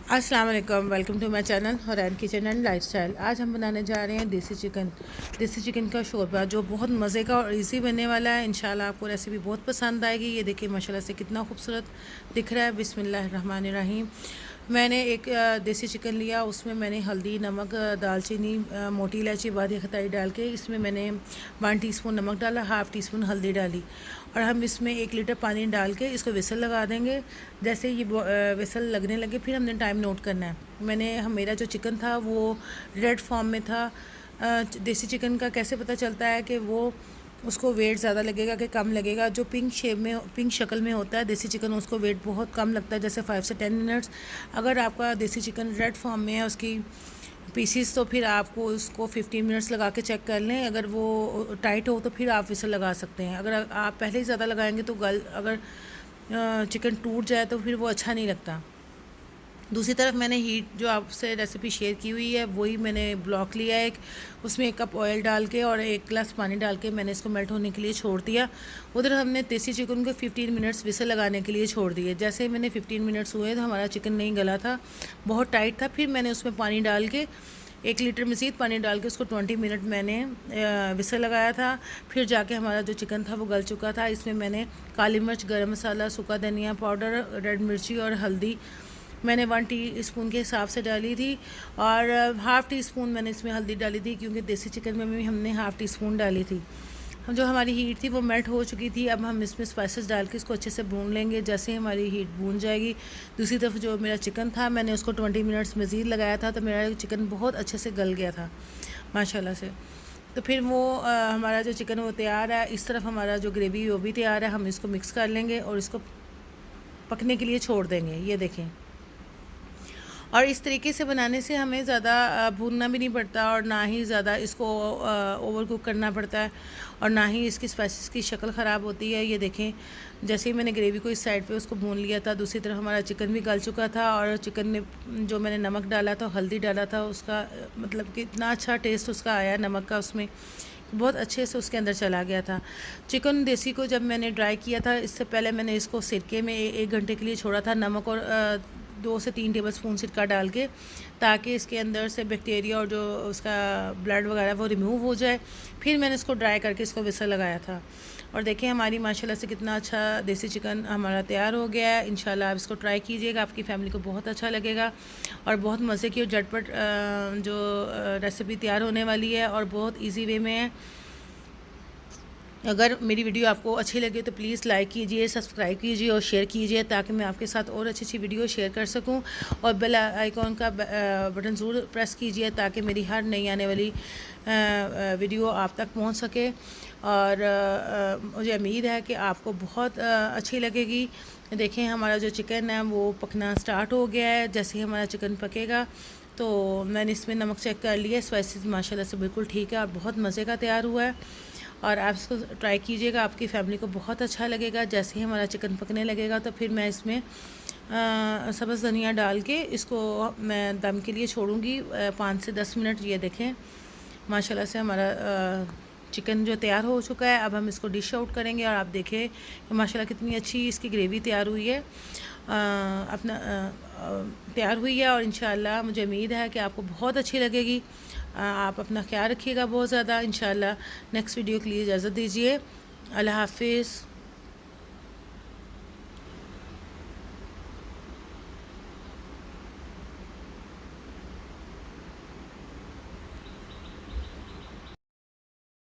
अस्सलाम वालेकुम, welcome to my channel Hurain kitchen and lifestyle. आज हम बनाने जा रहे हैं देसी चिकन का शोरबा, जो बहुत मज़े का और इजी बनने वाला है। इंशाल्लाह आपको रेसिपी बहुत पसंद आएगी। ये देखिए माशाल्लाह से कितना खूबसूरत दिख रहा है। बिस्मिल्लाहिर्रहमानिर्रहीम। मैंने एक देसी चिकन लिया, उसमें मैंने हल्दी, नमक, दालचीनी, मोटी इलायची, बादी खताई डाल के इसमें मैंने 1 टीस्पून नमक डाला, हाफ़ टी स्पून हल्दी डाली और हम इसमें 1 लीटर पानी डाल के इसको विसल लगा देंगे। जैसे ये विसल लगने लगे फिर हमने टाइम नोट करना है। मेरा जो चिकन था वो रेड फॉर्म में था। देसी चिकन का कैसे पता चलता है कि वो उसको वेट ज़्यादा लगेगा कि कम लगेगा? जो पिंक शक्ल में होता है देसी चिकन, उसको वेट बहुत कम लगता है, जैसे 5 से 10 मिनट्स। अगर आपका देसी चिकन रेड फॉर्म में है उसकी पीसीस, तो फिर आपको उसको 15 मिनट्स लगा के चेक कर लें। अगर वो टाइट हो तो फिर आप विसल लगा सकते हैं। अगर आप पहले ही ज़्यादा लगाएंगे तो अगर चिकन टूट जाए तो फिर वो अच्छा नहीं लगता। दूसरी तरफ मैंने हीट जो आपसे रेसिपी शेयर की हुई है वही मैंने ब्लॉक लिया है। उसमें 1 कप ऑयल डाल के और 1 गिलास पानी डाल के मैंने इसको मेल्ट होने के लिए छोड़ दिया। उधर हमने देसी चिकन को 15 मिनट्स विसल लगाने के लिए छोड़ दिए। जैसे ही मैंने 15 मिनट्स हुए तो हमारा चिकन नहीं गला था, बहुत टाइट था। फिर मैंने उसमें पानी डाल के 1 लीटर मज़ीद पानी डाल के उसको 20 मिनट मैंने विसल लगाया था। फिर जाके हमारा जो चिकन था वो गल चुका था। इसमें मैंने काली मिर्च, गरम मसाला, सूखा धनिया पाउडर, रेड मिर्ची और हल्दी मैंने 1 टीस्पून के हिसाब से डाली थी और हाफ़ टी स्पून मैंने इसमें हल्दी डाली थी, क्योंकि देसी चिकन में भी हमने हाफ़ टी स्पून डाली थी। हम जो हमारी हीट थी वो मेल्ट हो चुकी थी। अब हम इसमें स्पाइसेस डाल के इसको अच्छे से भून लेंगे। जैसे ही हमारी हीट भून जाएगी, दूसरी तरफ जो मेरा चिकन था मैंने उसको 20 मिनट्स मज़ीद लगाया था, तो मेरा चिकन बहुत अच्छे से गल गया था माशाल्लाह से। तो फिर वो हमारा जो चिकन वो तैयार है। इस तरफ हमारा जो ग्रेवी वो भी तैयार है। हम इसको मिक्स कर लेंगे और इसको पकने के लिए छोड़ देंगे। ये देखें, और इस तरीके से बनाने से हमें ज़्यादा भूनना भी नहीं पड़ता और ना ही ज़्यादा इसको ओवर कुक करना पड़ता है और ना ही इसकी स्पाइसेस की शक्ल ख़राब होती है। ये देखें, जैसे ही मैंने ग्रेवी को इस साइड पे उसको भून लिया था, दूसरी तरफ हमारा चिकन भी गल चुका था और चिकन में जो मैंने नमक डाला था, हल्दी डाला था, उसका मतलब कि इतना अच्छा टेस्ट उसका आया नमक का, उसमें बहुत अच्छे से उसके अंदर चला गया था। चिकन देसी को जब मैंने ड्राई किया था, इससे पहले मैंने इसको सिरके में 1 घंटे के लिए छोड़ा था, नमक और 2 से 3 टेबल स्पून सिरका डाल के, ताकि इसके अंदर से बैक्टीरिया और जो उसका ब्लड वगैरह वो रिमूव हो जाए। फिर मैंने इसको ड्राई करके इसको विसल लगाया था और देखें हमारी माशाल्लाह से कितना अच्छा देसी चिकन हमारा तैयार हो गया है। इंशाल्लाह आप इसको ट्राई कीजिएगा, आपकी फैमिली को बहुत अच्छा लगेगा और बहुत मज़े की और झटपट जो रेसिपी तैयार होने वाली है और बहुत ईजी वे में है। अगर मेरी वीडियो आपको अच्छी लगे तो प्लीज़ लाइक कीजिए, सब्सक्राइब कीजिए और शेयर कीजिए, ताकि मैं आपके साथ और अच्छी अच्छी वीडियो शेयर कर सकूं। और बेल आइकॉन का बटन ज़रूर प्रेस कीजिए, ताकि मेरी हर नई आने वाली वीडियो आप तक पहुंच सके। और मुझे उम्मीद है कि आपको बहुत अच्छी लगेगी। देखें हमारा जो चिकन है वो पकना स्टार्ट हो गया है। जैसे ही हमारा चिकन पकेगा तो मैंने इसमें नमक चेक कर लिया, स्पाइसेस माशाल्लाह से बिल्कुल ठीक है और बहुत मज़े का तैयार हुआ है। और आप इसको ट्राई कीजिएगा, आपकी फैमिली को बहुत अच्छा लगेगा। जैसे ही हमारा चिकन पकने लगेगा तो फिर मैं इसमें सब्ज़ धनिया डाल के इसको मैं दम के लिए छोड़ूंगी 5 से 10 मिनट। ये देखें माशाल्लाह से हमारा चिकन जो तैयार हो चुका है। अब हम इसको डिश आउट करेंगे और आप देखें कि माशाल्लाह कितनी अच्छी इसकी ग्रेवी तैयार हुई है, तैयार हुई है। और इंशाल्लाह मुझे उम्मीद है कि आपको बहुत अच्छी लगेगी। आप अपना ख्याल रखिएगा बहुत ज़्यादा। इंशाल्लाह नेक्स्ट वीडियो के लिए इजाज़त दीजिए। अल्लाह हाफिज़।